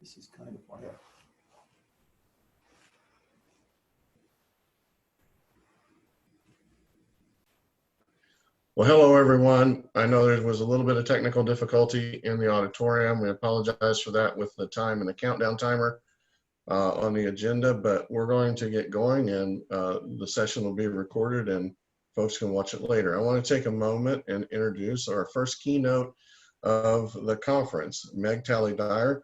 This is kind of wild. Well, hello, everyone. I know there was a little bit of technical difficulty in the auditorium. We apologize for that with the time and the countdown timer on the agenda, but we're going to get going, and the session will be recorded and folks can watch it later. I want to take a moment and introduce our first keynote of the conference, Meg Talley Dyer.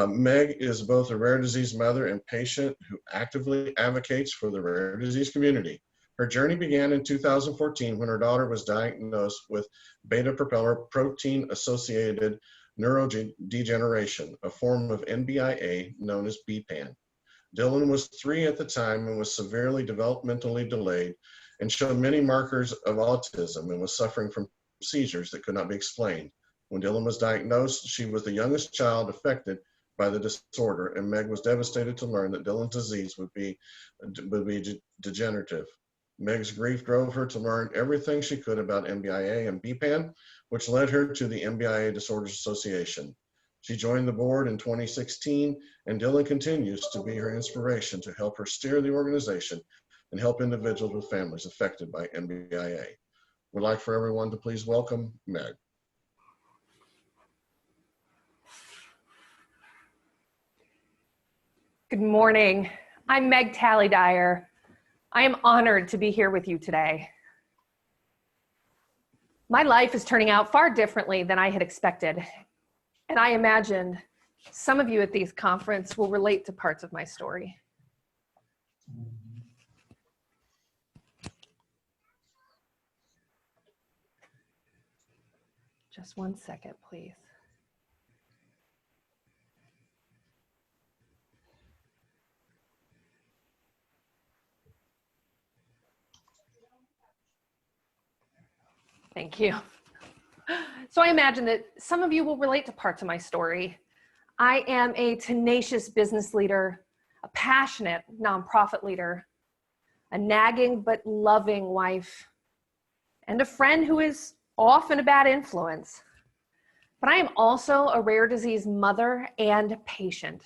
Meg is both a rare disease mother and patient who actively advocates for the rare disease community. Her journey began in 2014 when her daughter was diagnosed with beta propeller protein associated neurodegeneration, a form of NBIA known as BPAN. Dylan was 3 at the time and was severely developmentally delayed and showed many markers of autism and was suffering from seizures that could not be explained. When Dylan was diagnosed, she was the youngest child affected by the disorder, and Meg was devastated to learn that Dylan's disease would be degenerative. Meg's grief drove her to learn everything she could about NBIA and BPAN, which led her to the NBIA Disorders Association. She joined the board in 2016, and Dylan continues to be her inspiration to help her steer the organization and help individuals with families affected by NBIA. We'd like for everyone to please welcome Meg. Good morning. I'm Meg Talley Dyer. I am honored to be here with you today. My life is turning out far differently than I had expected, and I imagine some of you at this conference will relate to parts of my story. Just one second, please. Thank you. So I imagine that some of you will relate to parts of my story. I am a tenacious business leader, a passionate nonprofit leader, a nagging but loving wife, and a friend who is often a bad influence. But I am also a rare disease mother and patient.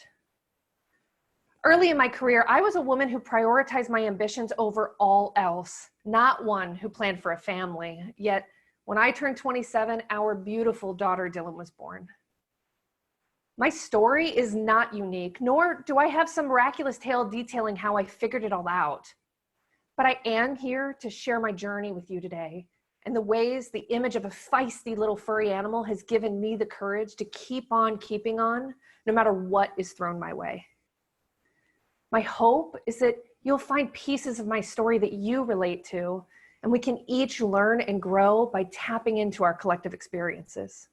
Early in my career, I was a woman who prioritized my ambitions over all else, not one who planned for a family. Yet, when I turned 27, our beautiful daughter Dylan was born. My story is not unique, nor do I have some miraculous tale detailing how I figured it all out. But I am here to share my journey with you today and the ways the image of a feisty little furry animal has given me the courage to keep on keeping on, no matter what is thrown my way. My hope is that you'll find pieces of my story that you relate to, and we can each learn and grow by tapping into our collective experiences.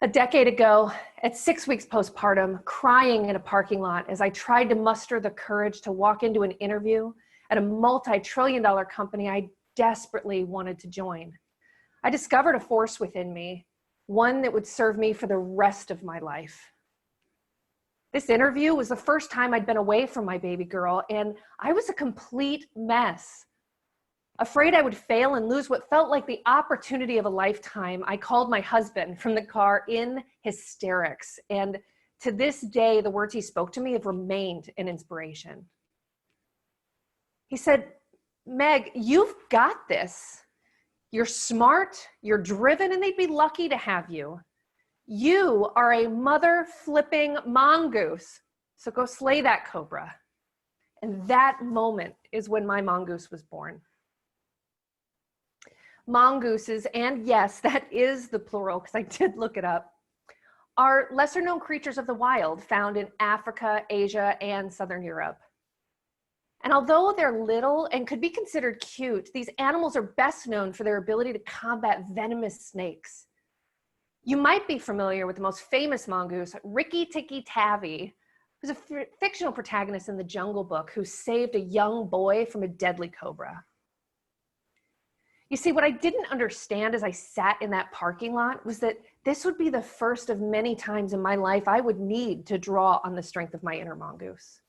A decade ago, at 6 weeks postpartum, crying in a parking lot as I tried to muster the courage to walk into an interview at a multi-trillion-dollar company I desperately wanted to join, I discovered a force within me, one that would serve me for the rest of my life. This interview was the first time I'd been away from my baby girl, and I was a complete mess. Afraid I would fail and lose what felt like the opportunity of a lifetime, I called my husband from the car in hysterics. And to this day, the words he spoke to me have remained an inspiration. He said, "Meg, you've got this. You're smart, you're driven, and they'd be lucky to have you. You are a mother-flipping mongoose, so go slay that cobra." And that moment is when my mongoose was born. Mongooses, and yes, that is the plural because I did look it up, are lesser known creatures of the wild found in Africa, Asia, and Southern Europe. And although they're little and could be considered cute, these animals are best known for their ability to combat venomous snakes. You might be familiar with the most famous mongoose, Rikki Tikki Tavi, who's a fictional protagonist in the Jungle Book who saved a young boy from a deadly cobra. You see, what I didn't understand as I sat in that parking lot was that this would be the first of many times in my life I would need to draw on the strength of my inner mongoose.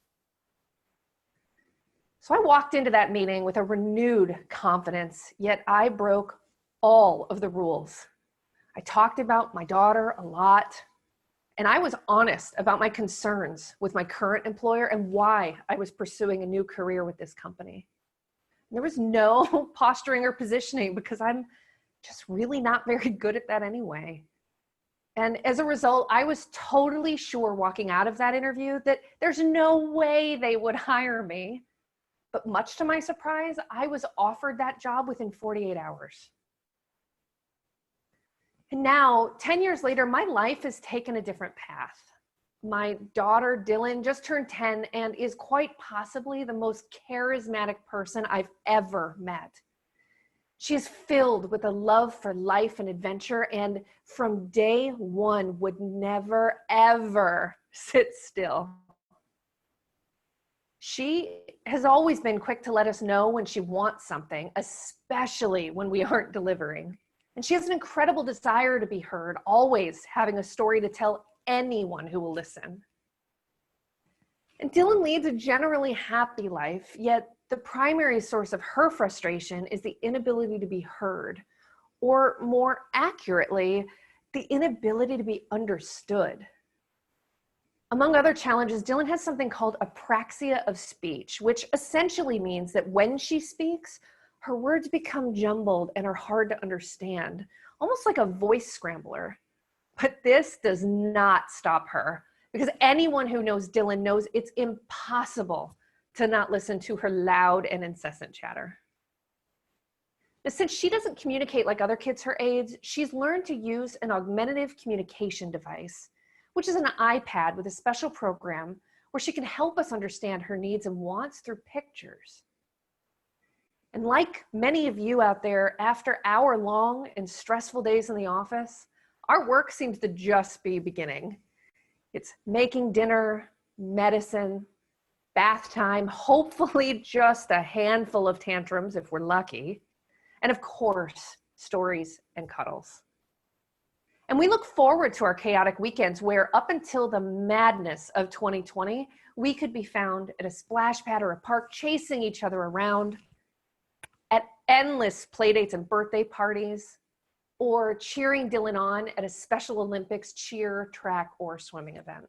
So I walked into that meeting with a renewed confidence, yet I broke all of the rules. I talked about my daughter a lot, and I was honest about my concerns with my current employer and why I was pursuing a new career with this company. There was no posturing or positioning because I'm just really not very good at that anyway. And as a result, I was totally sure walking out of that interview that there's no way they would hire me. But much to my surprise, I was offered that job within 48 hours. And now, 10 years later, my life has taken a different path. My daughter, Dylan, just turned 10 and is quite possibly the most charismatic person I've ever met. She is filled with a love for life and adventure, and from day one would never, ever sit still. She has always been quick to let us know when she wants something, especially when we aren't delivering. And she has an incredible desire to be heard, always having a story to tell anyone who will listen. And Dylan leads a generally happy life, yet the primary source of her frustration is the inability to be heard, or more accurately, the inability to be understood. Among other challenges, Dylan has something called apraxia of speech, which essentially means that when she speaks, her words become jumbled and are hard to understand, almost like a voice scrambler. But this does not stop her, because anyone who knows Dylan knows it's impossible to not listen to her loud and incessant chatter. Now, since she doesn't communicate like other kids her age, she's learned to use an augmentative communication device, which is an iPad with a special program where she can help us understand her needs and wants through pictures. And like many of you out there, after hour-long and stressful days in the office, our work seems to just be beginning. It's making dinner, medicine, bath time, hopefully just a handful of tantrums if we're lucky, and of course, stories and cuddles. And we look forward to our chaotic weekends where up until the madness of 2020, we could be found at a splash pad or a park chasing each other around, at endless playdates and birthday parties, or cheering Dylan on at a Special Olympics cheer, track, or swimming event.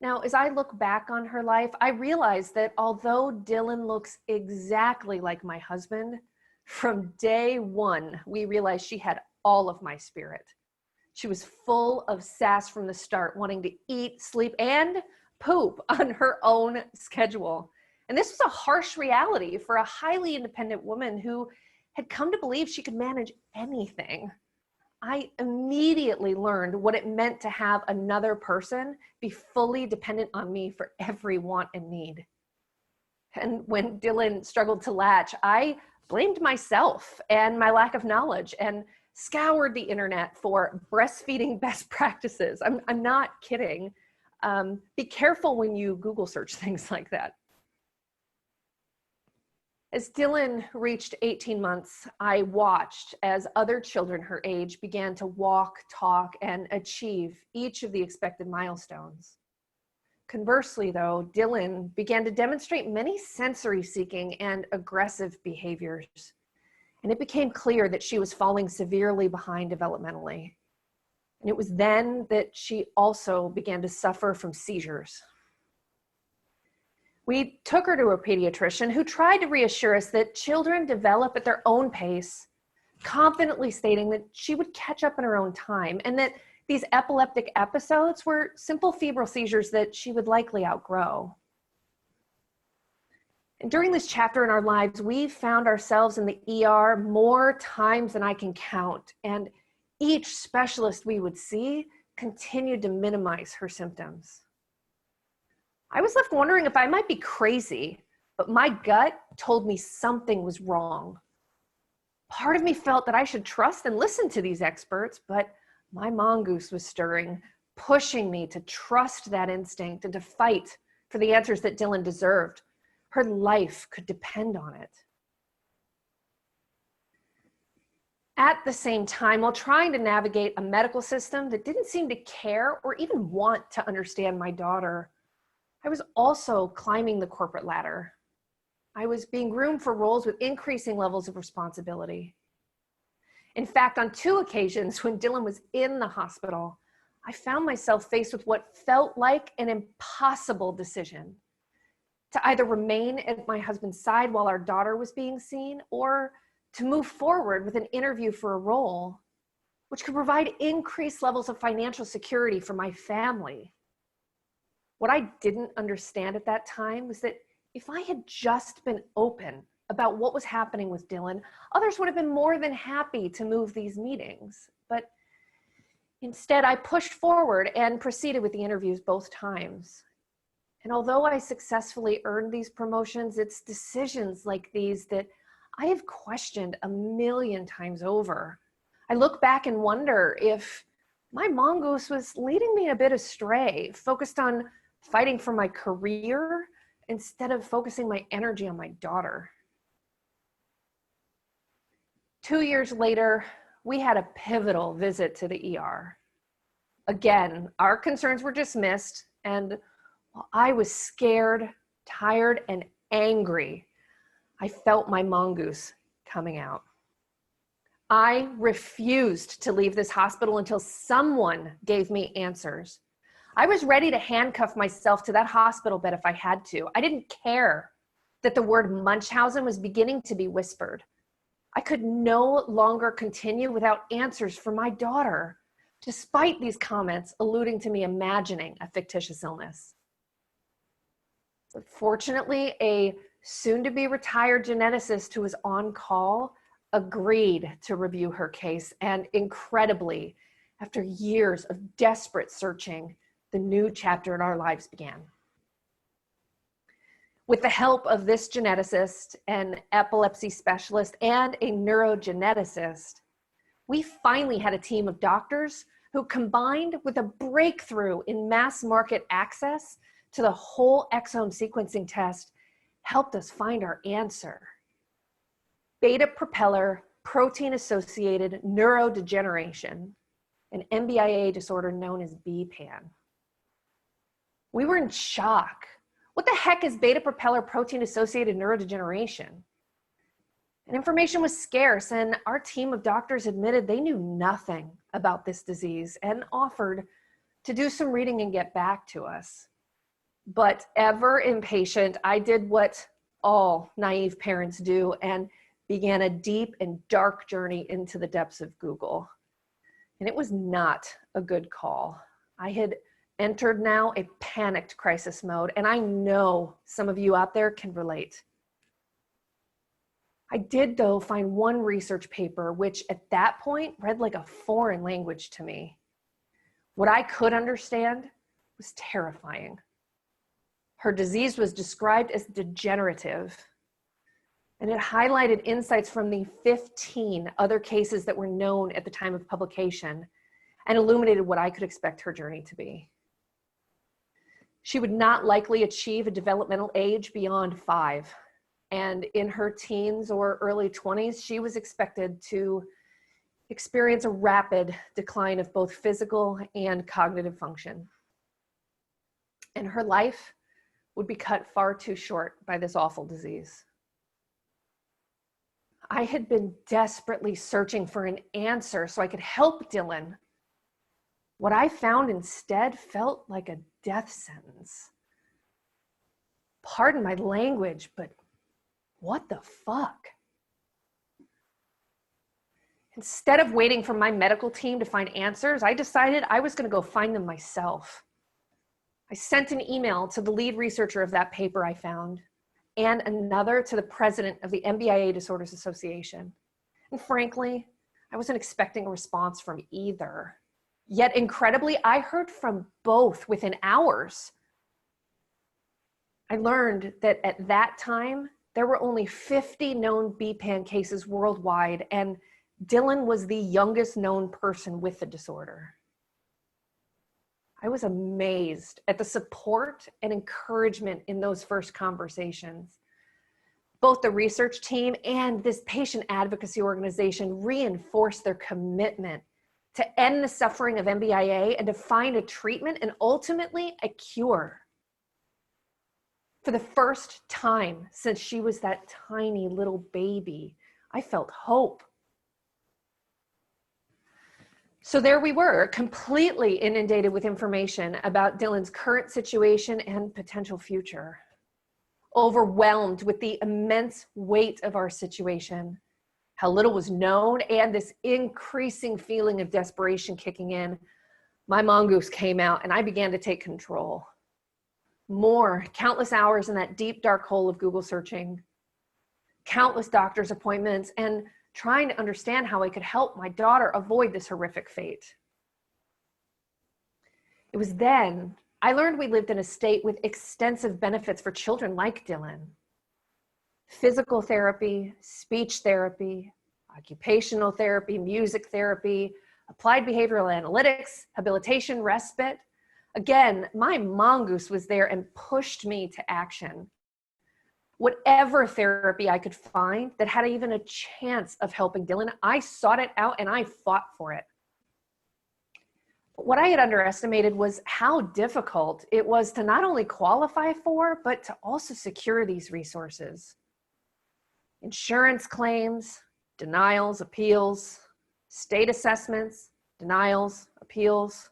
Now, as I look back on her life, I realize that although Dylan looks exactly like my husband, from day one, we realized she had all of my spirit. She was full of sass from the start, wanting to eat, sleep, and poop on her own schedule. And this was a harsh reality for a highly independent woman who had come to believe she could manage anything. I immediately learned what it meant to have another person be fully dependent on me for every want and need. And when Dylan struggled to latch, I blamed myself and my lack of knowledge and scoured the internet for breastfeeding best practices. I'm not kidding. Be careful when you Google search things like that. As Dylan reached 18 months, I watched as other children her age began to walk, talk, and achieve each of the expected milestones. Conversely, though, Dylan began to demonstrate many sensory-seeking and aggressive behaviors, and it became clear that she was falling severely behind developmentally. And it was then that she also began to suffer from seizures. We took her to a pediatrician who tried to reassure us that children develop at their own pace, confidently stating that she would catch up in her own time and that these epileptic episodes were simple febrile seizures that she would likely outgrow. And during this chapter in our lives, we found ourselves in the ER more times than I can count, and each specialist we would see continued to minimize her symptoms. I was left wondering if I might be crazy, but my gut told me something was wrong. Part of me felt that I should trust and listen to these experts, but my mongoose was stirring, pushing me to trust that instinct and to fight for the answers that Dylan deserved. Her life could depend on it. At the same time, while trying to navigate a medical system that didn't seem to care or even want to understand my daughter, I was also climbing the corporate ladder. I was being groomed for roles with increasing levels of responsibility. In fact, on 2 occasions when Dylan was in the hospital, I found myself faced with what felt like an impossible decision: to either remain at my husband's side while our daughter was being seen, or to move forward with an interview for a role which could provide increased levels of financial security for my family. What I didn't understand at that time was that if I had just been open about what was happening with Dylan, others would have been more than happy to move these meetings. But instead, I pushed forward and proceeded with the interviews both times. And although I successfully earned these promotions, it's decisions like these that I have questioned a million times over. I look back and wonder if my mongoose was leading me a bit astray, focused on fighting for my career instead of focusing my energy on my daughter. 2 years later, we had a pivotal visit to the ER. Again, our concerns were dismissed, and while I was scared, tired, and angry, I felt my mongoose coming out. I refused to leave this hospital until someone gave me answers. I was ready to handcuff myself to that hospital bed if I had to. I didn't care that the word Munchausen was beginning to be whispered. I could no longer continue without answers for my daughter, despite these comments alluding to me imagining a fictitious illness. But fortunately, a soon-to-be retired geneticist who was on call agreed to review her case, and incredibly, after years of desperate searching, the new chapter in our lives began. With the help of this geneticist, an epilepsy specialist, and a neurogeneticist, we finally had a team of doctors who, combined with a breakthrough in mass market access to the whole exome sequencing test, helped us find our answer: beta propeller protein-associated neurodegeneration, an MBIA disorder known as BPAN. We were in shock. What the heck is beta propeller protein-associated neurodegeneration? And information was scarce, and our team of doctors admitted they knew nothing about this disease and offered to do some reading and get back to us. But ever impatient, I did what all naive parents do and began a deep and dark journey into the depths of Google. And it was not a good call. I had entered now a panicked crisis mode, and I know some of you out there can relate. I did, though, find one research paper which at that point read like a foreign language to me. What I could understand was terrifying. Her disease was described as degenerative, and it highlighted insights from the 15 other cases that were known at the time of publication and illuminated what I could expect her journey to be. She would not likely achieve a developmental age beyond 5. And in her teens or early 20s, she was expected to experience a rapid decline of both physical and cognitive function. And her life would be cut far too short by this awful disease. I had been desperately searching for an answer so I could help Dylan. What I found instead felt like a death sentence. Pardon my language, but what the fuck? Instead of waiting for my medical team to find answers, I decided I was going to go find them myself. I sent an email to the lead researcher of that paper I found, and another to the president of the MBIA Disorders Association. And frankly, I wasn't expecting a response from either. Yet incredibly, I heard from both within hours. I learned that at that time, there were only 50 known BPAN cases worldwide, and Dylan was the youngest known person with the disorder. I was amazed at the support and encouragement in those first conversations. Both the research team and this patient advocacy organization reinforced their commitment to end the suffering of MBIA and to find a treatment and ultimately a cure. For the first time since she was that tiny little baby, I felt hope. So there we were, completely inundated with information about Dylan's current situation and potential future. Overwhelmed with the immense weight of our situation, how little was known, and this increasing feeling of desperation kicking in, my Mongoose came out and I began to take control. Countless hours in that deep, dark hole of Google searching, countless doctor's appointments, and trying to understand how I could help my daughter avoid this horrific fate. It was then I learned we lived in a state with extensive benefits for children like Dylan. Physical therapy, speech therapy, occupational therapy, music therapy, applied behavioral analytics, habilitation, respite. Again, my Mongoose was there and pushed me to action. Whatever therapy I could find that had even a chance of helping Dylan, I sought it out and I fought for it. But what I had underestimated was how difficult it was to not only qualify for, but to also secure these resources. Insurance claims, denials, appeals, state assessments, denials, appeals.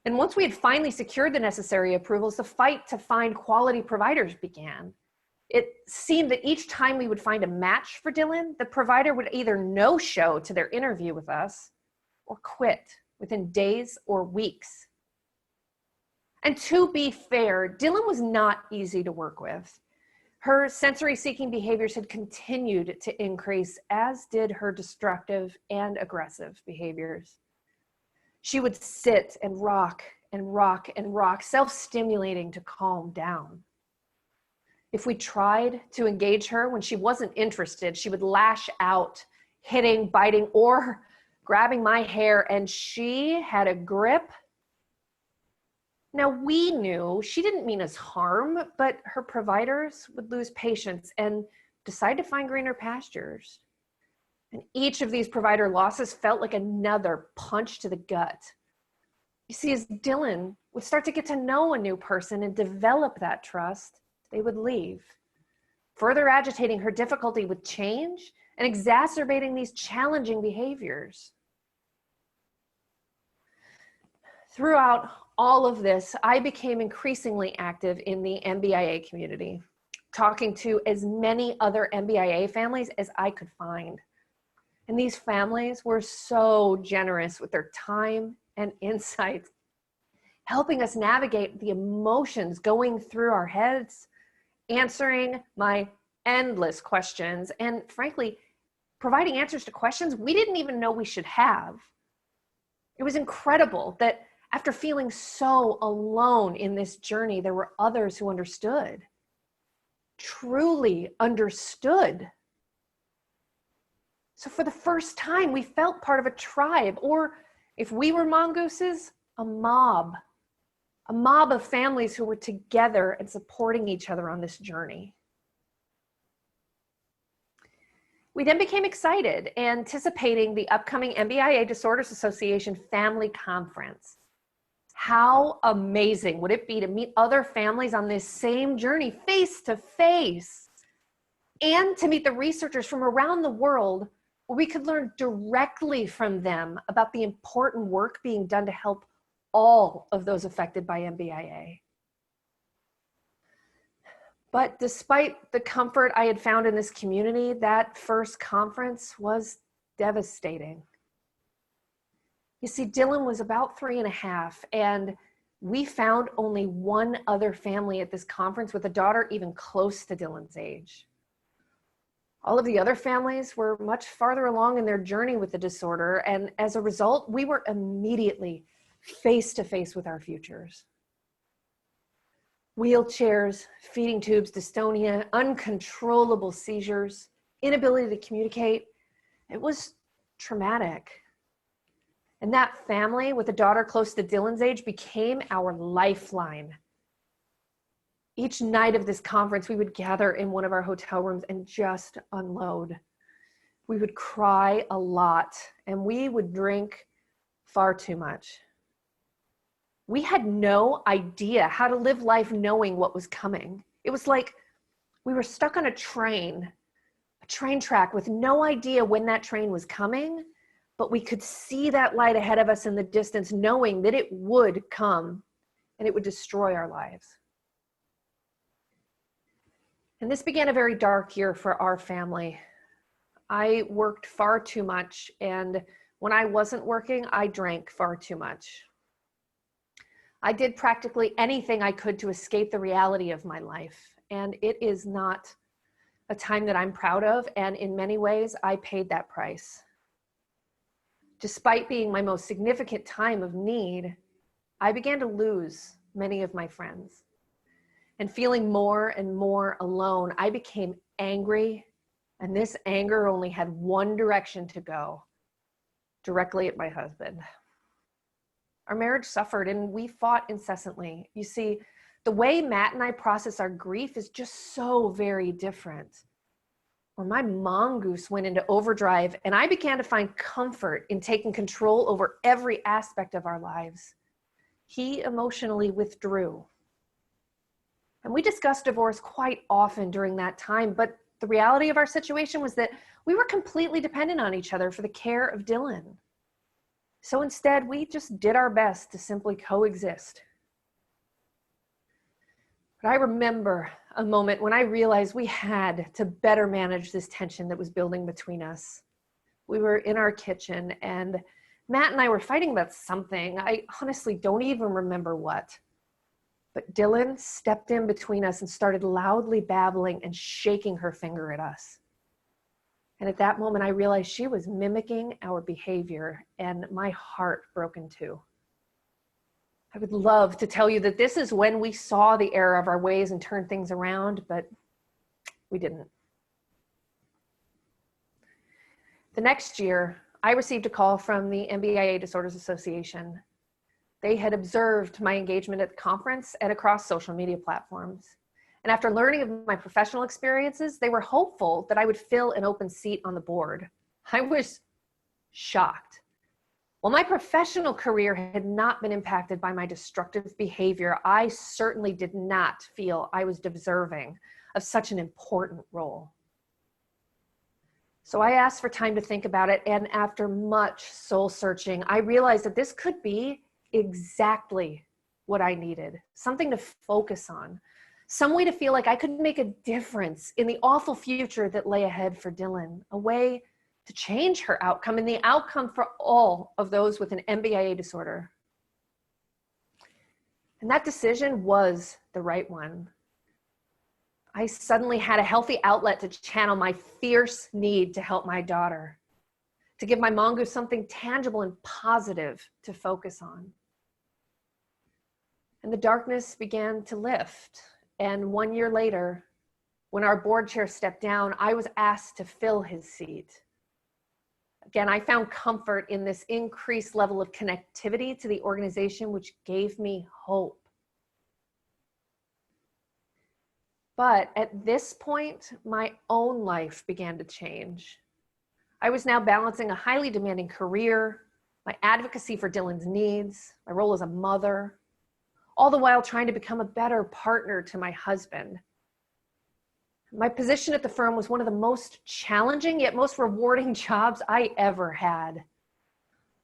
And once we had finally secured the necessary approvals, the fight to find quality providers began. It seemed that each time we would find a match for Dylan, the provider would either no-show to their interview with us or quit within days or weeks. And to be fair, Dylan was not easy to work with. Her sensory-seeking behaviors had continued to increase, as did her destructive and aggressive behaviors. She would sit and rock and rock and rock, self-stimulating to calm down. If we tried to engage her when she wasn't interested, she would lash out, hitting, biting, or grabbing my hair, and she had a grip. Now, we knew she didn't mean us harm, but her providers would lose patience and decide to find greener pastures. And each of these provider losses felt like another punch to the gut. You see, as Dylan would start to get to know a new person and develop that trust, they would leave, further agitating her difficulty with change and exacerbating these challenging behaviors. Throughout all of this, I became increasingly active in the MBIA community, talking to as many other MBIA families as I could find. And these families were so generous with their time and insights, helping us navigate the emotions going through our heads, answering my endless questions, and frankly, providing answers to questions we didn't even know we should have. It was incredible that after feeling so alone in this journey, there were others who understood, truly understood. So for the first time, we felt part of a tribe, or if we were mongooses, a mob of families who were together and supporting each other on this journey. We then became excited, anticipating the upcoming MBIA Disorders Association Family Conference. How amazing would it be to meet other families on this same journey face to face, and to meet the researchers from around the world where we could learn directly from them about the important work being done to help all of those affected by MBIA. But despite the comfort I had found in this community, that first conference was devastating. You see, Dylan was about 3.5, and we found only one other family at this conference with a daughter even close to Dylan's age. All of the other families were much farther along in their journey with the disorder, and as a result, we were immediately face to face with our futures. Wheelchairs, feeding tubes, dystonia, uncontrollable seizures, inability to communicate. It was traumatic. And that family with a daughter close to Dylan's age became our lifeline. Each night of this conference, we would gather in one of our hotel rooms and just unload. We would cry a lot, and we would drink far too much. We had no idea how to live life knowing what was coming. It was like we were stuck on a train track with no idea when that train was coming, but we could see that light ahead of us in the distance, knowing that it would come and it would destroy our lives. And this began a very dark year for our family. I worked far too much, and when I wasn't working, I drank far too much. I did practically anything I could to escape the reality of my life, and it is not a time that I'm proud of, and in many ways, I paid that price. Despite being my most significant time of need, I began to lose many of my friends. And feeling more and more alone, I became angry, and this anger only had one direction to go, directly at my husband. Our marriage suffered, and we fought incessantly. You see, the way Matt and I process our grief is just so very different. Where my Mongoose went into overdrive, and I began to find comfort in taking control over every aspect of our lives, he emotionally withdrew. And we discussed divorce quite often during that time, but the reality of our situation was that we were completely dependent on each other for the care of Dylan. So instead, we just did our best to simply coexist. But I remember a moment when I realized we had to better manage this tension that was building between us. We were in our kitchen, and Matt and I were fighting about something. I honestly don't even remember what. But Dylan stepped in between us and started loudly babbling and shaking her finger at us. And at that moment, I realized she was mimicking our behavior, and my heart broke in two. I would love to tell you that this is when we saw the error of our ways and turned things around, but we didn't. The next year, I received a call from the MBIA Disorders Association. They had observed my engagement at the conference and across social media platforms. And after learning of my professional experiences, they were hopeful that I would fill an open seat on the board. I was shocked. While my professional career had not been impacted by my destructive behavior, I certainly did not feel I was deserving of such an important role. So I asked for time to think about it, and after much soul searching, I realized that this could be exactly what I needed, something to focus on, some way to feel like I could make a difference in the awful future that lay ahead for Dylan, a way to change her outcome and the outcome for all of those with an MBIA disorder. And that decision was the right one. I suddenly had a healthy outlet to channel my fierce need to help my daughter, to give my Mongoose something tangible and positive to focus on. And the darkness began to lift. And 1 year later, when our board chair stepped down, I was asked to fill his seat. Again, I found comfort in this increased level of connectivity to the organization, which gave me hope. But at this point, my own life began to change. I was now balancing a highly demanding career, my advocacy for Dylan's needs, my role as a mother, all the while trying to become a better partner to my husband. My position at the firm was one of the most challenging yet most rewarding jobs I ever had.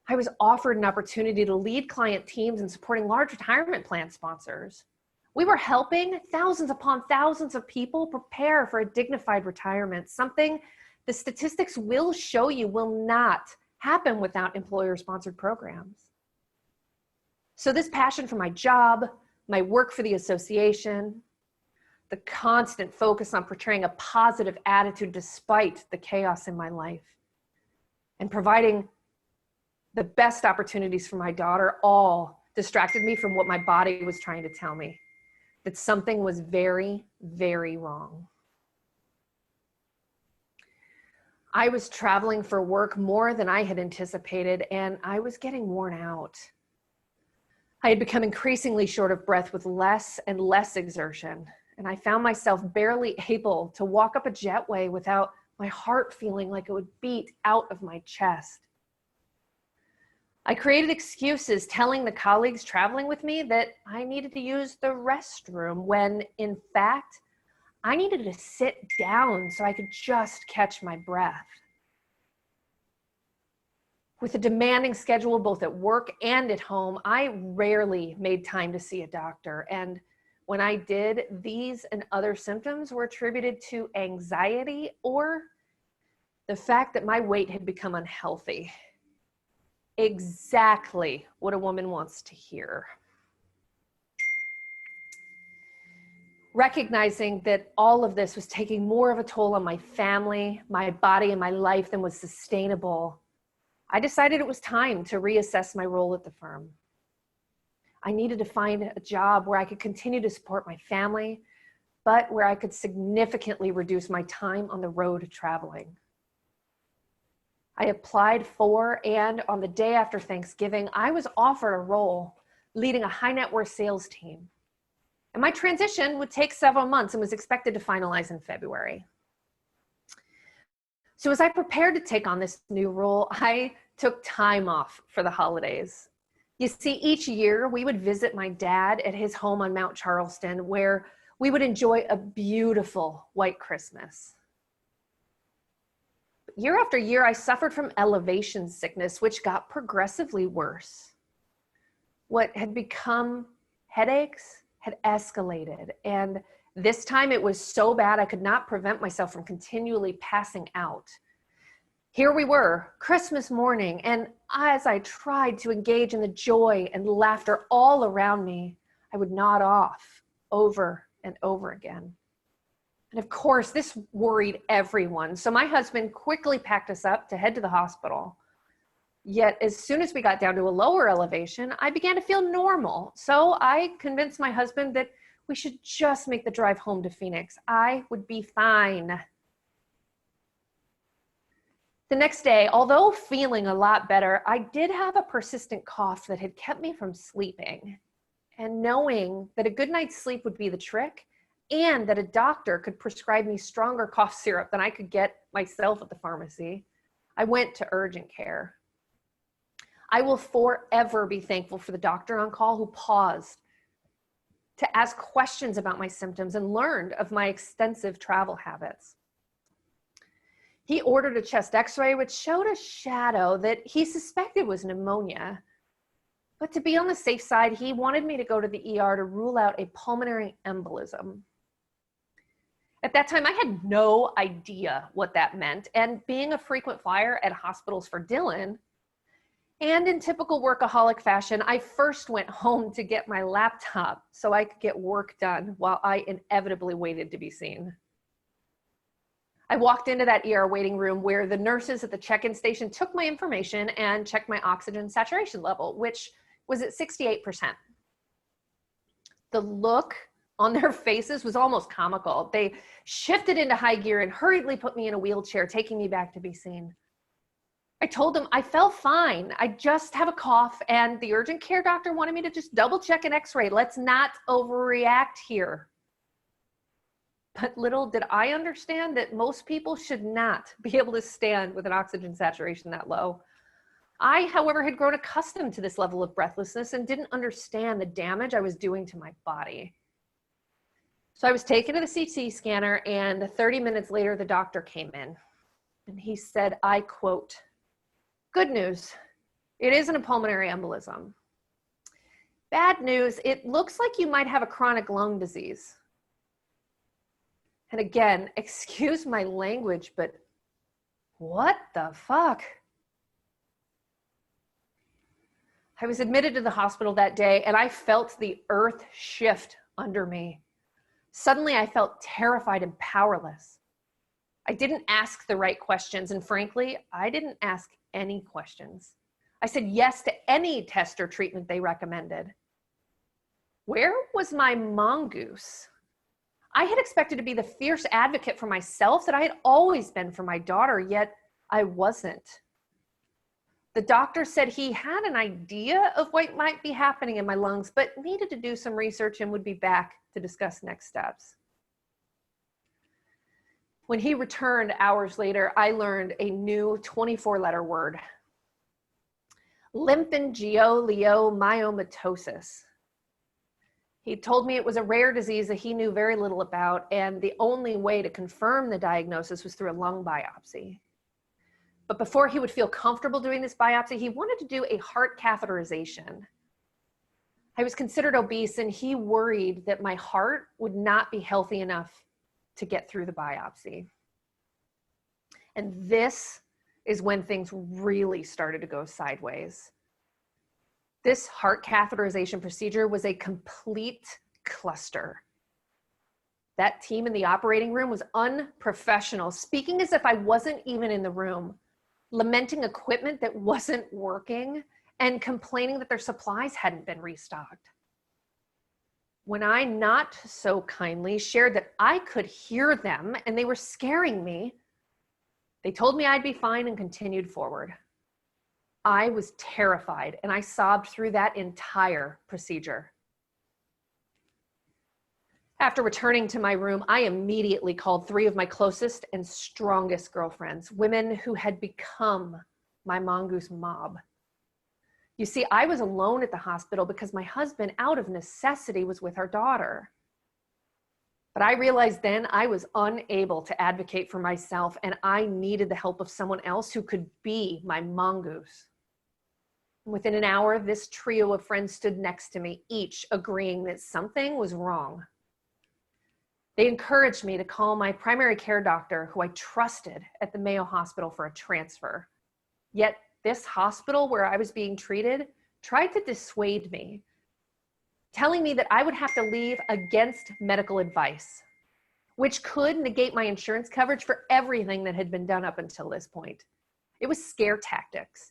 I was offered an opportunity to lead client teams and supporting large retirement plan sponsors. We were helping thousands upon thousands of people prepare for a dignified retirement, something the statistics will show you will not happen without employer-sponsored programs. So this passion for my job, my work for the association, the constant focus on portraying a positive attitude despite the chaos in my life, and providing the best opportunities for my daughter all distracted me from what my body was trying to tell me. that something was very, very wrong. I was traveling for work more than I had anticipated, and I was getting worn out. I had become increasingly short of breath with less and less exertion, and I found myself barely able to walk up a jetway without my heart feeling like it would beat out of my chest. I created excuses telling the colleagues traveling with me that I needed to use the restroom when, in fact, I needed to sit down so I could just catch my breath. With a demanding schedule both at work and at home, I rarely made time to see a doctor. And when I did, these and other symptoms were attributed to anxiety or the fact that my weight had become unhealthy. Exactly what a woman wants to hear. Recognizing that all of this was taking more of a toll on my family, my body, and my life than was sustainable, I decided it was time to reassess my role at the firm. I needed to find a job where I could continue to support my family, but where I could significantly reduce my time on the road traveling. I applied for, and on the day after Thanksgiving, I was offered a role leading a high net worth sales team. And my transition would take several months and was expected to finalize in February. So as I prepared to take on this new role, I took time off for the holidays. You see, each year we would visit my dad at his home on Mount Charleston, where we would enjoy a beautiful white Christmas. Year after year, I suffered from elevation sickness, which got progressively worse. What had become headaches had escalated, and this time it was so bad I could not prevent myself from continually passing out. Here we were, Christmas morning, and as I tried to engage in the joy and laughter all around me, I would nod off over and over again. And of course, this worried everyone. So my husband quickly packed us up to head to the hospital. Yet as soon as we got down to a lower elevation, I began to feel normal. So I convinced my husband that we should just make the drive home to Phoenix. I would be fine. The next day, although feeling a lot better, I did have a persistent cough that had kept me from sleeping. And knowing that a good night's sleep would be the trick, and that a doctor could prescribe me stronger cough syrup than I could get myself at the pharmacy, I went to urgent care. I will forever be thankful for the doctor on call who paused to ask questions about my symptoms and learned of my extensive travel habits. He ordered a chest x-ray, which showed a shadow that he suspected was pneumonia. But to be on the safe side, he wanted me to go to the ER to rule out a pulmonary embolism. At that time, I had no idea what that meant. And being a frequent flyer at hospitals for Dylan, and in typical workaholic fashion, I first went home to get my laptop so I could get work done while I inevitably waited to be seen. I walked into that ER waiting room where the nurses at the check-in station took my information and checked my oxygen saturation level, which was at 68%. The look on their faces was almost comical. They shifted into high gear and hurriedly put me in a wheelchair, taking me back to be seen. I told them I felt fine. I just have a cough, and the urgent care doctor wanted me to just double check an x-ray. Let's not overreact here. But little did I understand that most people should not be able to stand with an oxygen saturation that low. I, however, had grown accustomed to this level of breathlessness and didn't understand the damage I was doing to my body. So I was taken to the CT scanner, and 30 minutes later, the doctor came in. And he said, I quote, "Good news, it isn't a pulmonary embolism. Bad news, it looks like you might have a chronic lung disease." And again, excuse my language, but what the fuck? I was admitted to the hospital that day, and I felt the earth shift under me. Suddenly, I felt terrified and powerless. I didn't ask the right questions, and frankly, I didn't ask any questions. I said yes to any test or treatment they recommended. Where was my mongoose? I had expected to be the fierce advocate for myself that I had always been for my daughter, yet I wasn't. The doctor said he had an idea of what might be happening in my lungs, but needed to do some research and would be back to discuss next steps. When he returned hours later, I learned a new 24-letter word: lymphangioliomyomatosis. He told me it was a rare disease that he knew very little about, and the only way to confirm the diagnosis was through a lung biopsy. But before he would feel comfortable doing this biopsy, he wanted to do a heart catheterization. I was considered obese, and he worried that my heart would not be healthy enough to get through the biopsy. And this is when things really started to go sideways. This heart catheterization procedure was a complete cluster. That team in the operating room was unprofessional, speaking as if I wasn't even in the room, lamenting equipment that wasn't working, and complaining that their supplies hadn't been restocked. When I not so kindly shared that I could hear them and they were scaring me, they told me I'd be fine and continued forward. I was terrified, and I sobbed through that entire procedure. After returning to my room, I immediately called 3 of my closest and strongest girlfriends, women who had become my mongoose mob. You see, I was alone at the hospital because my husband, out of necessity, was with our daughter. But I realized then I was unable to advocate for myself, and I needed the help of someone else who could be my mongoose. Within an hour, this trio of friends stood next to me, each agreeing that something was wrong. They encouraged me to call my primary care doctor, who I trusted at the Mayo Hospital, for a transfer. Yet this hospital where I was being treated tried to dissuade me, telling me that I would have to leave against medical advice, which could negate my insurance coverage for everything that had been done up until this point. It was scare tactics.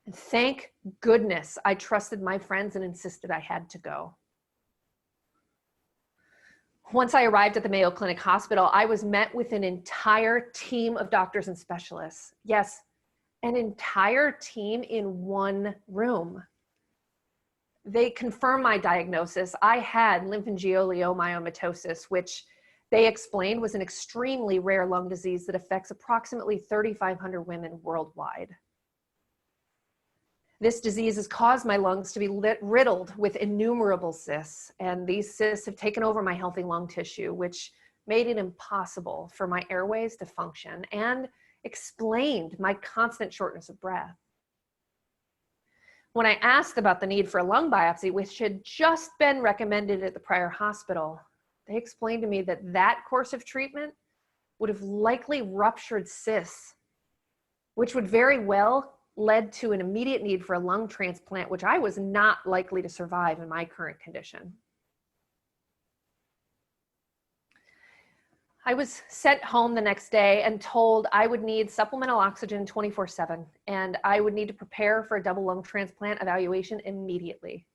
And thank goodness I trusted my friends and insisted I had to go. Once I arrived at the Mayo Clinic Hospital, I was met with an entire team of doctors and specialists. Yes, an entire team in one room. They confirmed my diagnosis. I had lymphangioliomyomatosis, which they explained was an extremely rare lung disease that affects approximately 3,500 women worldwide. This disease has caused my lungs to be riddled with innumerable cysts, and these cysts have taken over my healthy lung tissue, which made it impossible for my airways to function and explained my constant shortness of breath. When I asked about the need for a lung biopsy, which had just been recommended at the prior hospital, they explained to me that that course of treatment would have likely ruptured cysts, which would very well led to an immediate need for a lung transplant, which I was not likely to survive in my current condition. I was sent home the next day and told I would need supplemental oxygen 24/7, and I would need to prepare for a double lung transplant evaluation immediately.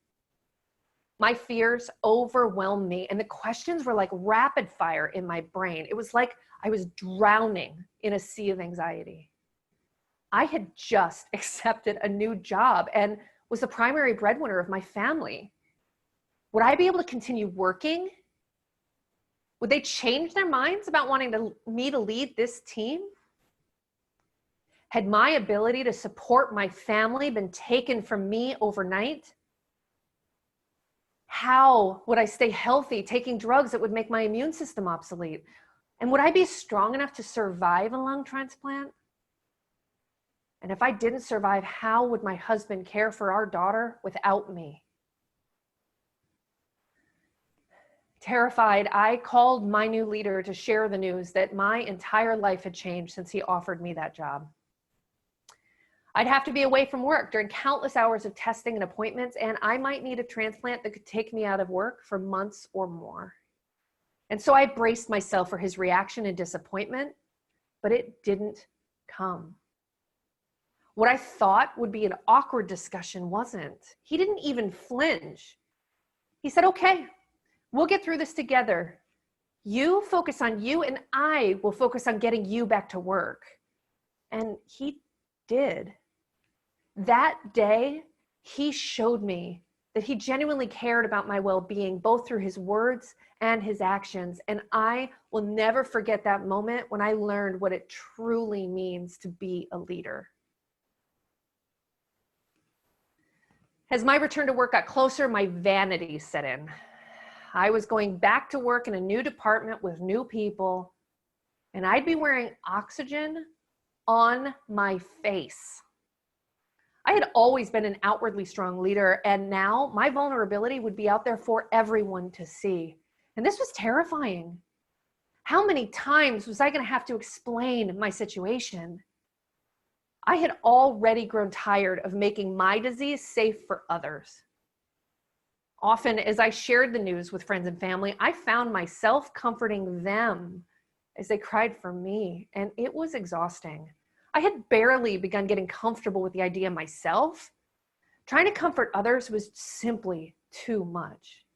My fears overwhelmed me, and the questions were like rapid fire in my brain. It was like I was drowning in a sea of anxiety. I had just accepted a new job and was the primary breadwinner of my family. Would I be able to continue working? Would they change their minds about wanting me to lead this team? Had my ability to support my family been taken from me overnight? How would I stay healthy taking drugs that would make my immune system obsolete? And would I be strong enough to survive a lung transplant? And if I didn't survive, how would my husband care for our daughter without me? Terrified, I called my new leader to share the news that my entire life had changed since he offered me that job. I'd have to be away from work during countless hours of testing and appointments, and I might need a transplant that could take me out of work for months or more. And so I braced myself for his reaction and disappointment, but it didn't come. What I thought would be an awkward discussion wasn't. He didn't even flinch. He said, okay, we'll get through this together. You focus on you and I will focus on getting you back to work. And he did. That day, he showed me that he genuinely cared about my well-being, both through his words and his actions. And I will never forget that moment when I learned what it truly means to be a leader. As my return to work got closer, my vanity set in. I was going back to work in a new department with new people, and I'd be wearing oxygen on my face. I had always been an outwardly strong leader, and now my vulnerability would be out there for everyone to see. And this was terrifying. How many times was I going to have to explain my situation? I had already grown tired of making my disease safe for others. Often, as I shared the news with friends and family, I found myself comforting them as they cried for me, and it was exhausting. I had barely begun getting comfortable with the idea myself. Trying to comfort others was simply too much.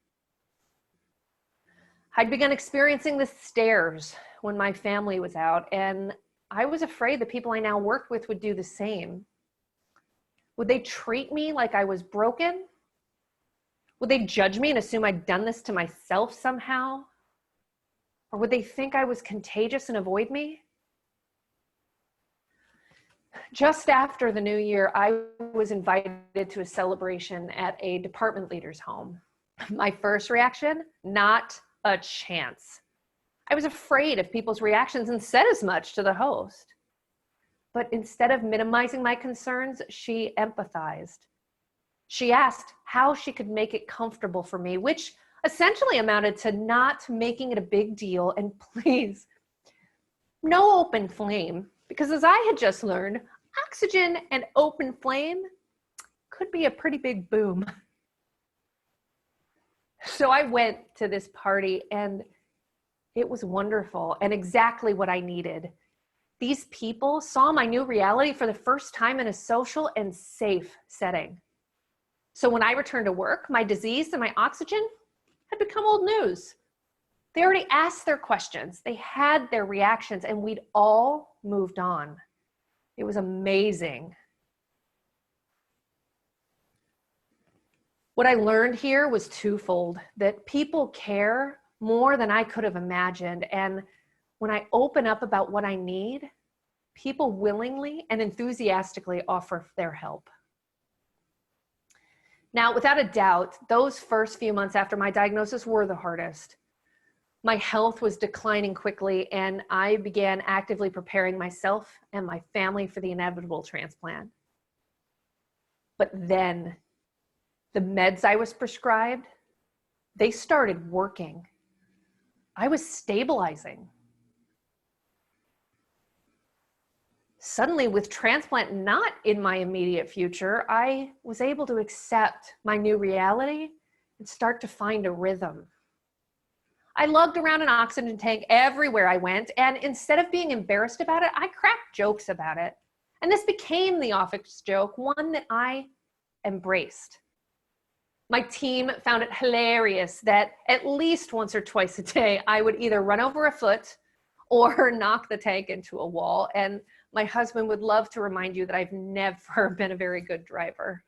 I'd begun experiencing the stares when my family was out, and I was afraid the people I now worked with would do the same. Would they treat me like I was broken? Would they judge me and assume I'd done this to myself somehow? Or would they think I was contagious and avoid me? Just after the new year, I was invited to a celebration at a department leader's home. My first reaction, not a chance. I was afraid of people's reactions and said as much to the host. But instead of minimizing my concerns, she empathized. She asked how she could make it comfortable for me, which essentially amounted to not making it a big deal, and please, no open flame, because as I had just learned, oxygen and open flame could be a pretty big boom. So I went to this party, and it was wonderful and exactly what I needed. These people saw my new reality for the first time in a social and safe setting. So when I returned to work, my disease and my oxygen had become old news. They already asked their questions, they had their reactions, and we'd all moved on. It was amazing. What I learned here was twofold, that people care more than I could have imagined. And when I open up about what I need, people willingly and enthusiastically offer their help. Now, without a doubt, those first few months after my diagnosis were the hardest. My health was declining quickly, and I began actively preparing myself and my family for the inevitable transplant. But then, the meds I was prescribed, they started working. I was stabilizing. Suddenly, with transplant not in my immediate future, I was able to accept my new reality and start to find a rhythm. I lugged around an oxygen tank everywhere I went, and instead of being embarrassed about it, I cracked jokes about it. And this became the office joke, one that I embraced. My team found it hilarious that at least once or twice a day, I would either run over a foot or knock the tank into a wall. And my husband would love to remind you that I've never been a very good driver.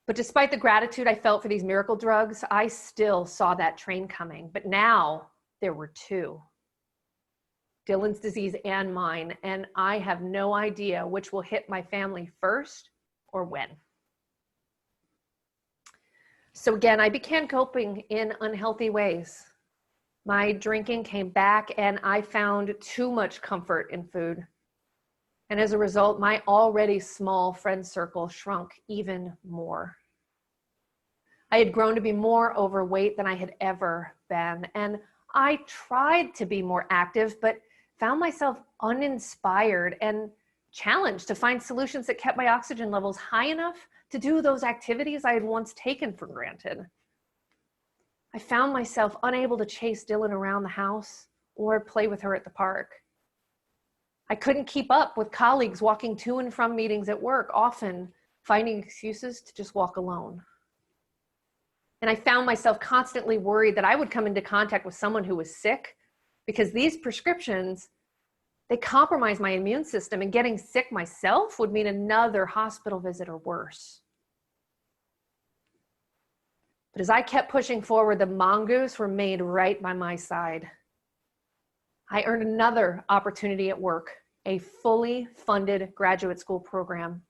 But despite the gratitude I felt for these miracle drugs, I still saw that train coming. But now there were two, Dylan's disease and mine, and I have no idea which will hit my family first or when. So again, I began coping in unhealthy ways. My drinking came back, and I found too much comfort in food. And as a result, my already small friend circle shrunk even more. I had grown to be more overweight than I had ever been, and I tried to be more active, but found myself uninspired and challenged to find solutions that kept my oxygen levels high enough to do those activities I had once taken for granted. I found myself unable to chase Dylan around the house or play with her at the park. I couldn't keep up with colleagues walking to and from meetings at work, often finding excuses to just walk alone. And I found myself constantly worried that I would come into contact with someone who was sick, because these prescriptions, they compromise my immune system, and getting sick myself would mean another hospital visit or worse. But as I kept pushing forward, the Mongoose remained right by my side. I earned another opportunity at work, a fully funded graduate school program,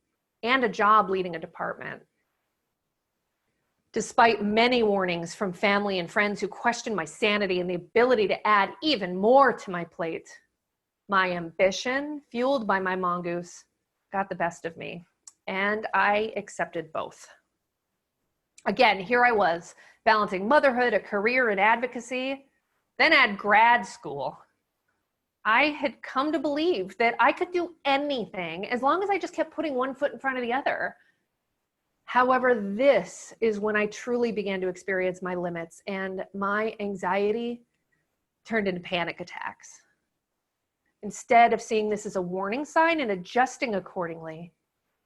and a job leading a department. Despite many warnings from family and friends who questioned my sanity and the ability to add even more to my plate, my ambition, fueled by my Mongoose, got the best of me, and I accepted both. Again, here I was, balancing motherhood, a career, and advocacy, then add grad school. I had come to believe that I could do anything as long as I just kept putting one foot in front of the other. However, this is when I truly began to experience my limits, and my anxiety turned into panic attacks. Instead of seeing this as a warning sign and adjusting accordingly,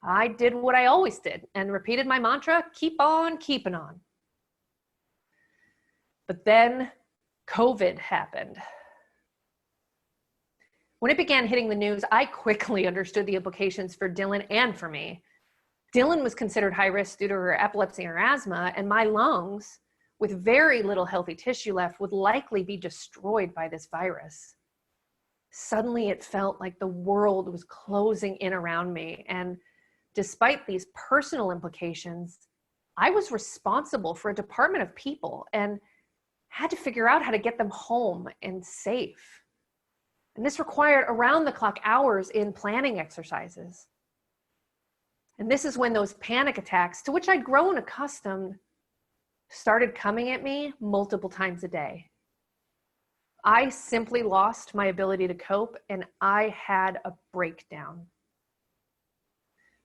I did what I always did and repeated my mantra, keep on keeping on. But then COVID happened. When it began hitting the news, I quickly understood the implications for Dylan and for me. Dylan was considered high risk due to her epilepsy or asthma, and my lungs, with very little healthy tissue left, would likely be destroyed by this virus. Suddenly, it felt like the world was closing in around me, and despite these personal implications, I was responsible for a department of people and had to figure out how to get them home and safe. And this required around-the-clock hours in planning exercises. And this is when those panic attacks, to which I'd grown accustomed, started coming at me multiple times a day. I simply lost my ability to cope, and I had a breakdown.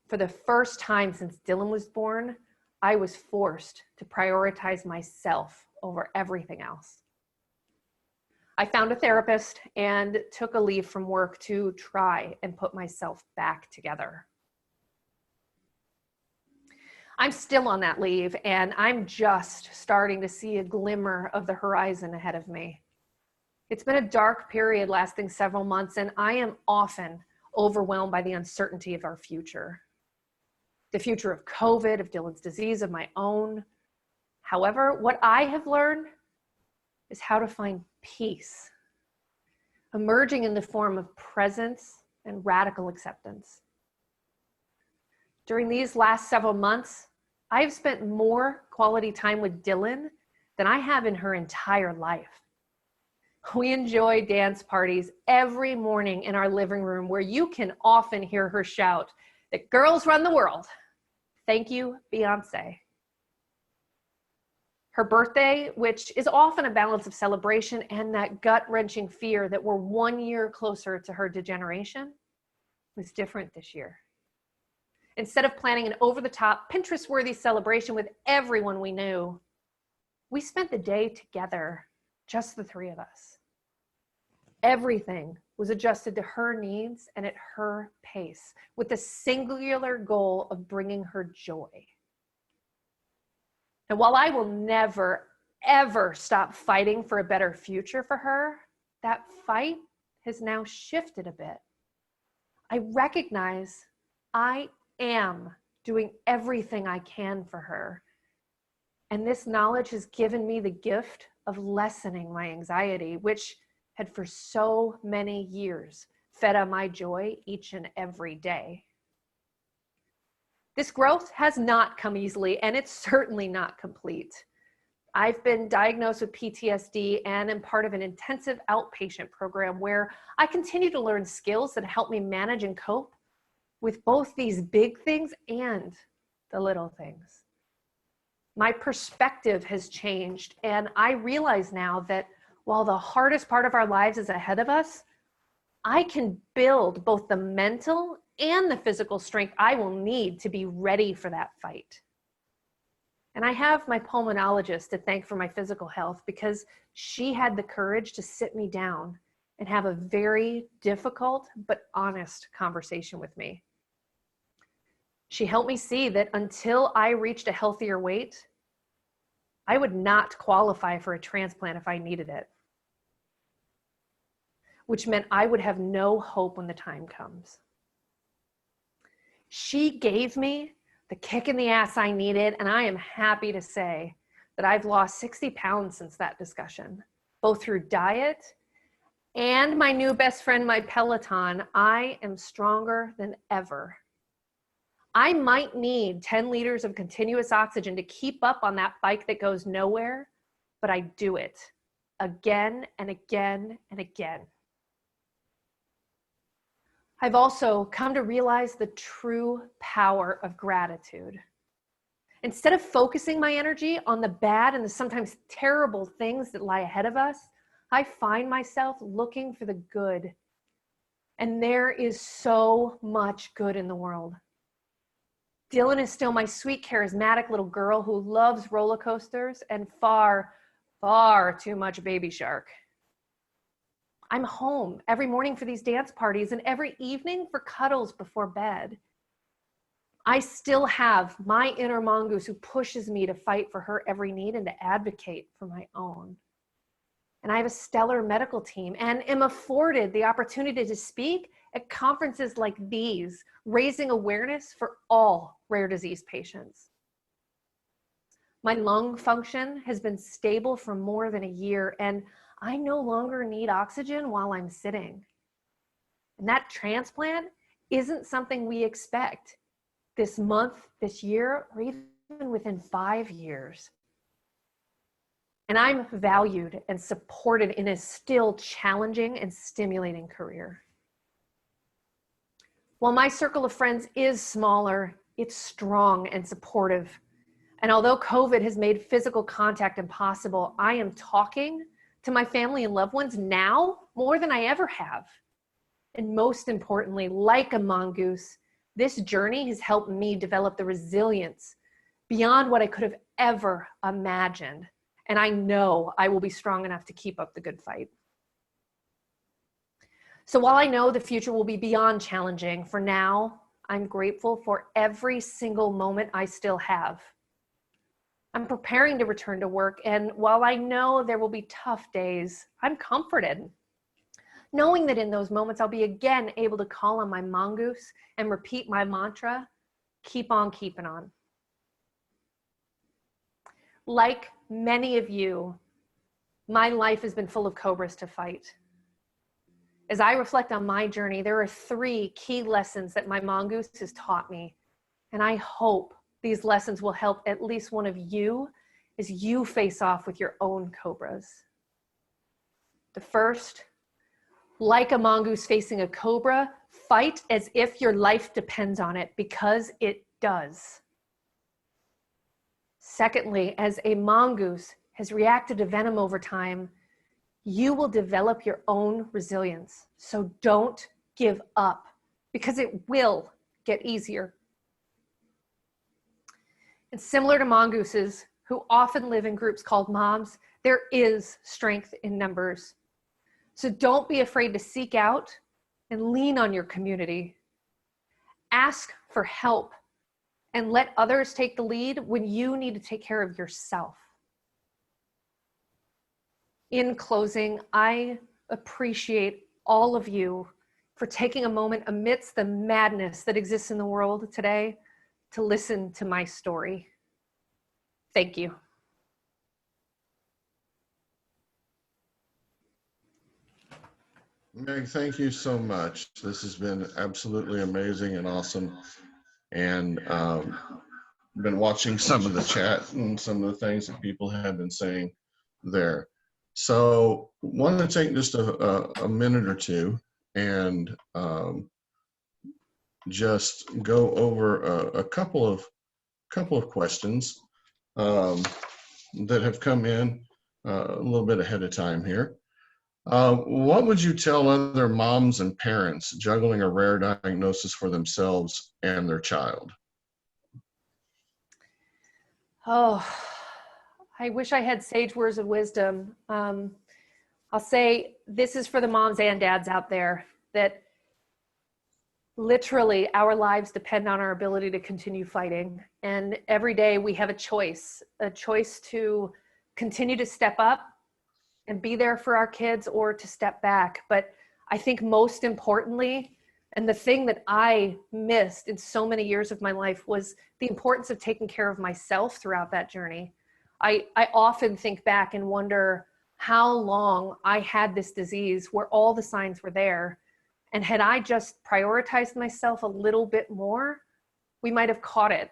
For the first time since Dylan was born, I was forced to prioritize myself over everything else. I found a therapist and took a leave from work to try and put myself back together. I'm still on that leave, and I'm just starting to see a glimmer of the horizon ahead of me. It's been a dark period lasting several months, and I am often overwhelmed by the uncertainty of our future. The future of COVID, of Dylan's disease, of my own. However, what I have learned is how to find peace, emerging in the form of presence and radical acceptance. During these last several months, I have spent more quality time with Dylan than I have in her entire life. We enjoy dance parties every morning in our living room, where you can often hear her shout that girls run the world. Thank you, Beyonce. Her birthday, which is often a balance of celebration and that gut-wrenching fear that we're 1 year closer to her degeneration, was different this year. Instead of planning an over-the-top, Pinterest-worthy celebration with everyone we knew, we spent the day together, just the three of us. Everything was adjusted to her needs and at her pace, with the singular goal of bringing her joy. And while I will never, ever stop fighting for a better future for her, that fight has now shifted a bit. I recognize I am doing everything I can for her. And this knowledge has given me the gift of lessening my anxiety, which had for so many years fed on my joy each and every day. This growth has not come easily, and it's certainly not complete. I've been diagnosed with PTSD and am part of an intensive outpatient program where I continue to learn skills that help me manage and cope with both these big things and the little things. My perspective has changed, and I realize now that while the hardest part of our lives is ahead of us, I can build both the mental and the physical strength I will need to be ready for that fight. And I have my pulmonologist to thank for my physical health, because she had the courage to sit me down and have a very difficult but honest conversation with me. She helped me see that until I reached a healthier weight, I would not qualify for a transplant if I needed it, which meant I would have no hope when the time comes. She gave me the kick in the ass I needed, and I am happy to say that I've lost 60 pounds since that discussion, both through diet and my new best friend, my Peloton. I am stronger than ever. I might need 10 liters of continuous oxygen to keep up on that bike that goes nowhere, but I do it again and again and again. I've also come to realize the true power of gratitude. Instead of focusing my energy on the bad and the sometimes terrible things that lie ahead of us, I find myself looking for the good. And there is so much good in the world. Dylan is still my sweet, charismatic little girl who loves roller coasters and far, far too much Baby Shark. I'm home every morning for these dance parties and every evening for cuddles before bed. I still have my inner Mongoose who pushes me to fight for her every need and to advocate for my own. And I have a stellar medical team and am afforded the opportunity to speak at conferences like these, raising awareness for all rare disease patients. My lung function has been stable for more than a year, and I no longer need oxygen while I'm sitting. And that transplant isn't something we expect this month, this year, or even within 5 years. And I'm valued and supported in a still challenging and stimulating career. While my circle of friends is smaller, it's strong and supportive. And although COVID has made physical contact impossible, I am talking to my family and loved ones now more than I ever have. And most importantly, like a mongoose, this journey has helped me develop the resilience beyond what I could have ever imagined. And I know I will be strong enough to keep up the good fight. So while I know the future will be beyond challenging, for now, I'm grateful for every single moment I still have. I'm preparing to return to work, and while I know there will be tough days, I'm comforted, knowing that in those moments I'll be again able to call on my mongoose and repeat my mantra, keep on keeping on. Like many of you, my life has been full of cobras to fight. As I reflect on my journey, there are 3 key lessons that my mongoose has taught me, and I hope these lessons will help at least one of you as you face off with your own cobras. The first, like a mongoose facing a cobra, fight as if your life depends on it, because it does. Secondly, as a mongoose has reacted to venom over time, you will develop your own resilience. So don't give up, because it will get easier. And similar to mongooses, who often live in groups called moms, there is strength in numbers. So don't be afraid to seek out and lean on your community. Ask for help and let others take the lead when you need to take care of yourself. In closing, I appreciate all of you for taking a moment amidst the madness that exists in the world today to listen to my story. Thank you. Meg, thank you so much. This has been absolutely amazing and awesome. And been watching some of the chat and some of the things that people have been saying there. So want to take just a minute or two and just go over a couple of questions that have come in a little bit ahead of time here. What would you tell other moms and parents juggling a rare diagnosis for themselves and their child? Oh, I wish I had sage words of wisdom. I'll say this is for the moms and dads out there, that Literally, our lives depend on our ability to continue fighting. And every day we have a choice to continue to step up and be there for our kids, or to step back. But I think most importantly, and the thing that I missed in so many years of my life, was the importance of taking care of myself throughout that journey. I often think back and wonder how long I had this disease where all the signs were there. And had I just prioritized myself a little bit more, we might have caught it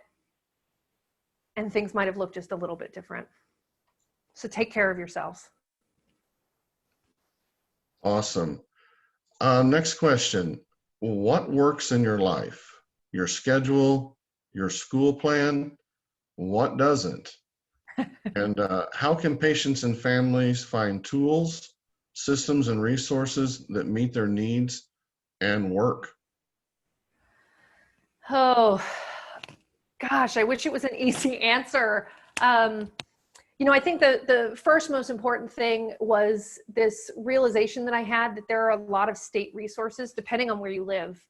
and things might have looked just a little bit different. So take care of yourselves. Awesome. Next question. What works in your life? Your schedule, your school plan? What doesn't? And how can patients and families find tools, systems, and resources that meet their needs and work? Oh, gosh, I wish it was an easy answer. I think the first most important thing was this realization that I had that there are a lot of state resources depending on where you live.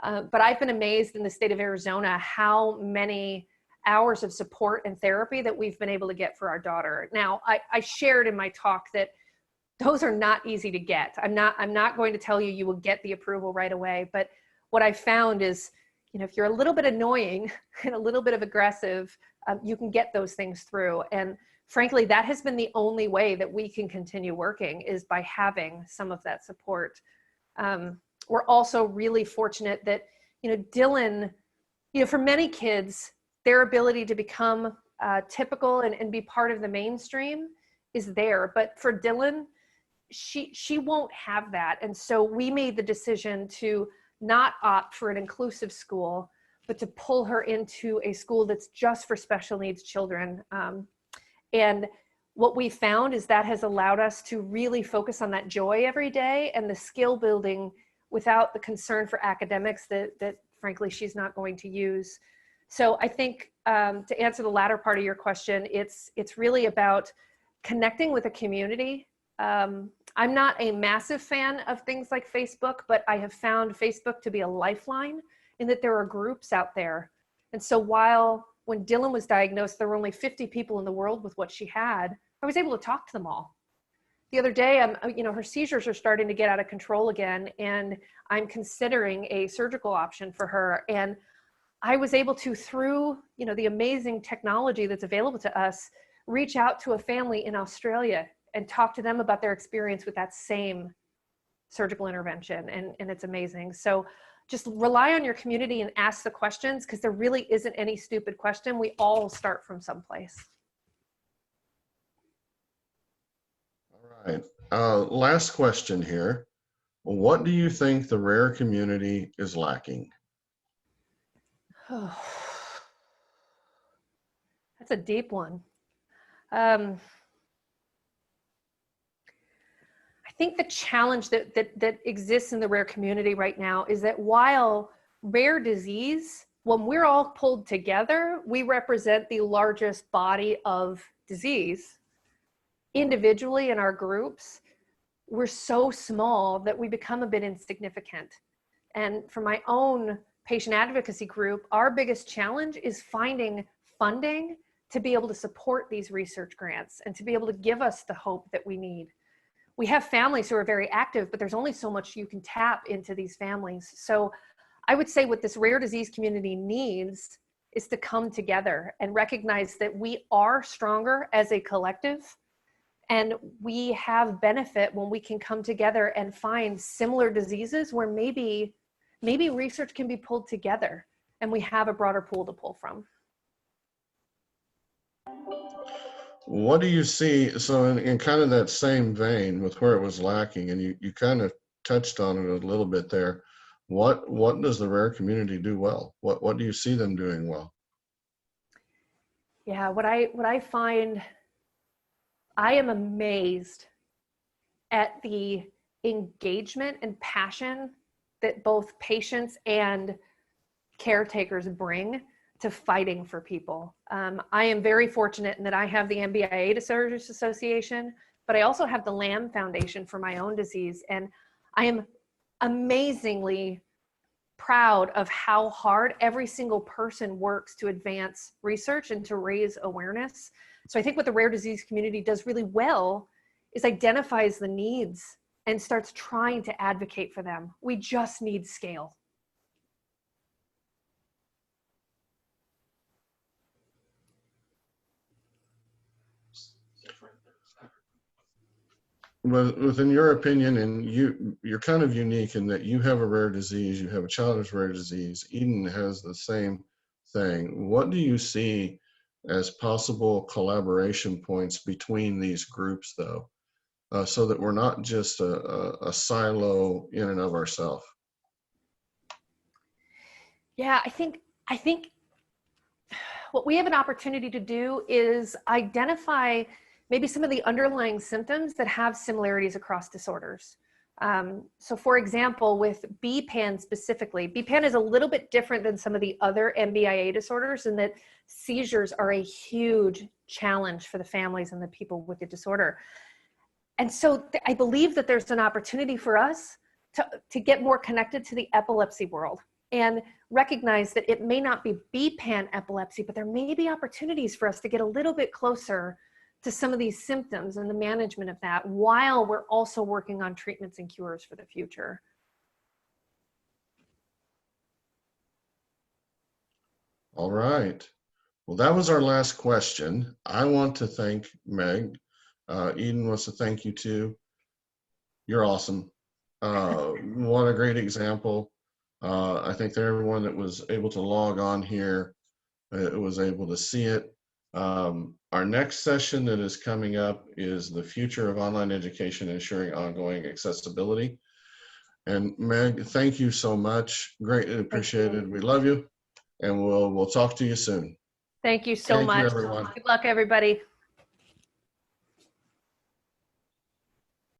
But I've been amazed in the state of Arizona how many hours of support and therapy that we've been able to get for our daughter. Now, I shared in my talk that those are not easy to get. I'm not going to tell you you will get the approval right away, but what I found is, if you're a little bit annoying and a little bit of aggressive, you can get those things through. And frankly, that has been the only way that we can continue working, is by having some of that support. We're also really fortunate that, Dylan, for many kids, their ability to become typical and be part of the mainstream is there. But for Dylan, she won't have that. And so we made the decision to not opt for an inclusive school, but to pull her into a school that's just for special needs children. And what we found is that has allowed us to really focus on that joy every day and the skill building without the concern for academics that frankly she's not going to use. So I think to answer the latter part of your question, it's really about connecting with a community. I'm not a massive fan of things like Facebook, but I have found Facebook to be a lifeline in that there are groups out there. And so when Dylan was diagnosed, there were only 50 people in the world with what she had. I was able to talk to them all. The other day, her seizures are starting to get out of control again, and I'm considering a surgical option for her. And I was able to, through, the amazing technology that's available to us, reach out to a family in Australia and talk to them about their experience with that same surgical intervention. And it's amazing. So just rely on your community and ask the questions, because there really isn't any stupid question. We all start from someplace. All right. Last question here. What do you think the rare community is lacking? That's a deep one. I think the challenge that exists in the rare community right now is that while rare disease, when we're all pulled together, we represent the largest body of disease. Individually in our groups, we're so small that we become a bit insignificant. And for my own patient advocacy group, our biggest challenge is finding funding to be able to support these research grants and to be able to give us the hope that we need. We have families who are very active, but there's only so much you can tap into these families. So I would say what this rare disease community needs is to come together and recognize that we are stronger as a collective, and we have benefit when we can come together and find similar diseases where maybe research can be pulled together and we have a broader pool to pull from. What do you see, so in kind of that same vein with where it was lacking, and you kind of touched on it a little bit there, what does the rare community do well? What do you see them doing well? Yeah, what I find, I am amazed at the engagement and passion that both patients and caretakers bring to fighting for people. I am very fortunate in that I have the MBIA Disorders Association, but I also have the LAM Foundation for my own disease. And I am amazingly proud of how hard every single person works to advance research and to raise awareness. So I think what the rare disease community does really well is identifies the needs and starts trying to advocate for them. We just need scale. Well, within your opinion, and you're kind of unique in that you have a rare disease, you have a child with rare disease. Eden has the same thing. What do you see as possible collaboration points between these groups, though, so that we're not just a silo in and of ourselves? Yeah, I think what we have an opportunity to do is identify maybe some of the underlying symptoms that have similarities across disorders. So for example, with BPAN specifically, BPAN is a little bit different than some of the other MBIA disorders in that seizures are a huge challenge for the families and the people with the disorder. And so I believe that there's an opportunity for us to get more connected to the epilepsy world and recognize that it may not be BPAN epilepsy, but there may be opportunities for us to get a little bit closer to some of these symptoms and the management of that while we're also working on treatments and cures for the future. All right. Well, that was our last question. I want to thank Meg. Eden wants to thank you too. You're awesome. What a great example. I think that everyone that was able to log on here was able to see it. Our next session that is coming up is the future of online education, ensuring ongoing accessibility. And Meg, thank you so much. Greatly appreciated. We love you, and we'll talk to you soon. Thank you so much. Thank you, everyone. Good luck, everybody.